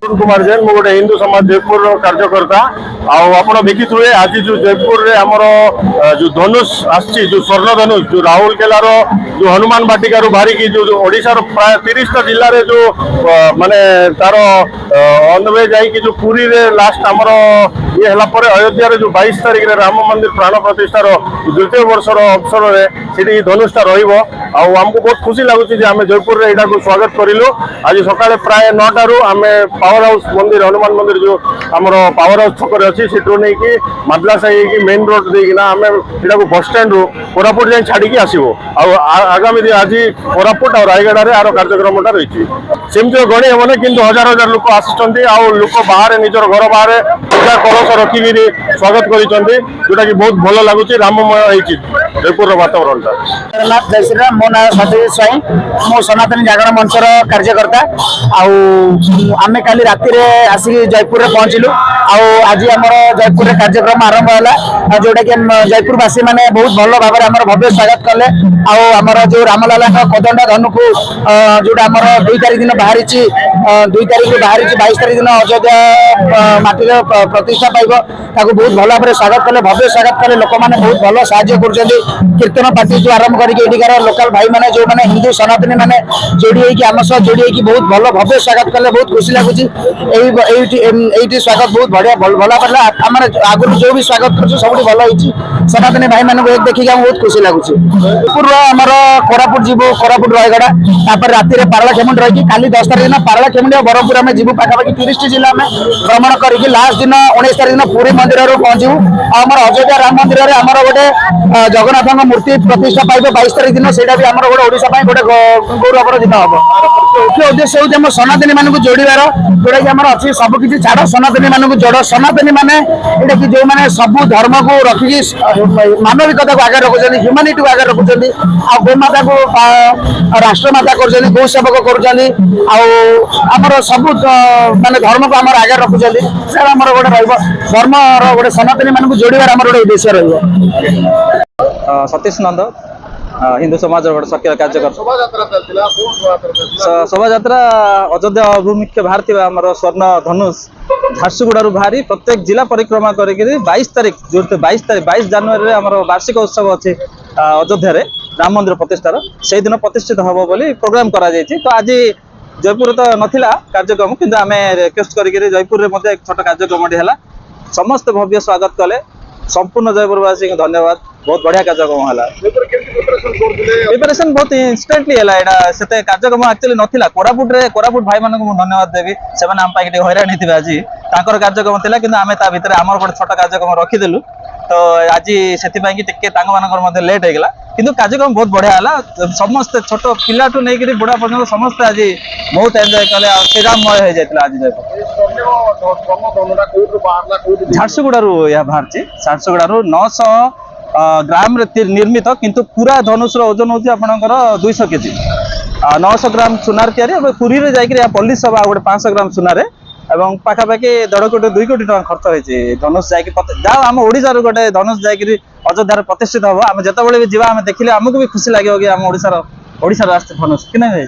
मिथुन कुमार जैन मु गोटे हिंदू समाज जयपुर कार्यकर्ता आप देखिए आज जो जयपुर रे आमर जो धनुष आसी जो स्वर्ण धनुष जो राउरकेलार जो हनुमान बाटिका बाहरी की जो ओडिशार प्राय 30टा जिले में जो माने तार अनवे जाइए जो पुरी रे लास्ट आमर ये अयोध्या जो 22 तारिख राम मंदिर प्राण प्रतिष्ठार द्वितीय वर्षर अवसर में धनुषटा रमको बहुत खुशी लगुच आम जयपुर में यहाँ स्वागत करूँ। आज सका प्राय 9टारू आम पावर हाउस मंदिर हनुमान मंदिर जो आम पावर हाउस छक अच्छी से नहीं कि मादला साही मेन रोड देना आम यहाँ बस स्टैंड रू कोरापुट जाए छाड़ी आसो आगामी दिन आज कोरापुट और रायगड़ा रे आर कार्यक्रमटा रही सेमती गणी हेने कि हजार हजार लोक आसुच्च लोक बाहर निजर घर बाहर पूजा कलश रखिकी स्वागत कर जोटा कि बहुत भल लगुच राममय जयपुर वातावरणटा। जय श्री राम मो ना सत्यजीत स्वाई मो सनातन जागरण मंचर कार्यकर्ता आमे काली राति रे आसी जयपुर रे पहुंचलु आज आमर जयपुर रे कार्यक्रम आरंभ होला जोटा कि जयपुर वासी माने बहुत भल भाव में भव्य स्वागत कले आमर जो रामलाला कदंडा धनु को जोटा आमर 2 तारिख दिन बाहरी 2 तारिख बाहरी 22 तारिख दिन अयोध्या माटी प्रतिष्ठा पाइब ताको बहुत भल भाव स्वागत कले भव्य स्वागत कले लोक मैंने बहुत भल साहाय्य कर कीर्तन पार्टी जो आरंभ कर लोकल भाई मैंने जो मैंने हिंदू सनातनी मैंने जोड़ी होगी आम सह जोड़ी होगी बहुत भल भव्य स्वागत कले बहुत खुशी लगुच स्वागत बहुत बढ़िया भल पड़ा आम आगुरी जो भी स्वागत कर सब भल होती सनातनी भाई मान देखिए बहुत खुशी लगुच। जयपुर आमर कोरापुट जीव कोरापुट रायगड़ा तापर राति पारला खेमुंडी रही काली 10 तारिख दिन पारला खेमुंडी और बरहमपुर आम जीव पाखापाखि 30 जिला में भ्रमण करके लास्ट दिन 19 तारिख दिन पुरी मंदिर पहुंचू आम अयोध्या राम मंदिर में आमर गोटे जगन्नाथ मूर्ति प्रतिष्ठा पाइब 22 तारिख दिन से गोटे ओडिशा गोटे गौरवर दिन हम मुख्य उद्देश्य हूँ सनातनी मान जोड़ार जोटा कि अच्छी सबकि छाड़ सनातनी मान जोड़ सनातनी मैंने कि जो मैंने सब धर्म को रखिकी मानविकता को आगे रखुच्च ह्यूमानिटी को आगे रखुच्च गोमाता को राष्ट्रमाता कर गौ सेवक कर सब माने धर्म को आम आगे रखुच्च गोटे धर्म गोटे सनातनी मान जोड़ार आम गोटे उद्देश्य रही। सतीश नंद हिंदू समाज गोटे सक्रिय कार्यकर्ता शोभा यात्रा अयोध्या अभिमुख्य बाहर आमर स्वर्ण धनुष झारसुगुड़ा बाहरी प्रत्येक जिला परिक्रमा कर 22 तारिख जो 22 जनवरी आमर वार्षिक उत्सव अच्छे अयोध्या राम मंदिर प्रतिष्ठार से दिन प्रतिष्ठित हम बोली प्रोग्राम करा तो आज जयपुर तो नथिला कार्यक्रम किंतु आम रिक्वेस्ट करके जयपुर में एक छोट कार्यक्रम है समस्त भव्य स्वागत कले संपूर्ण जयपुरवासी को धन्यवाद बहुत बढ़िया कार्यक्रम है प्रिपरेशन बहुत इंस्टेंटली है से कार्यक्रम एक्चुअली नथिला कोरापुट भाई मान धन्यवाद देवी से आम पाई हैरान होते आज कार्यक्रम था कि आम भितर आम गोटे छोट कार्यक्रम रखीदेलु तो आज से लेट होगा किंतु कार्यक्रम बहुत बढ़िया है समस्त छोट पिला ठू नहीं बुढ़ा पर्यटन समस्त आज बहुत एंजॉय कले श्रीराममय हो जाता आज झारसुगुड़ा यह बाहर झारसुगुड़ा 900 ग्राम निर्मित किंतु पूरा धनुष ओजन होती आपंकर 200 केजी 900 ग्राम सुनार तैयारी पुरी में जाकर पलिश हवा गोटे 500 ग्राम सुनार एवं पाखापाखि 1.5 कोटी 2 कोटी टका खर्च होती धनुष जाए आम ओडिशा गोटे धनुष जाकर अयोध्या प्रतिष्ठित हम आम जिते भी जावा देखिले आमको भी खुशी लगे कि आम ओडिशार आसते धनुष कि नहीं।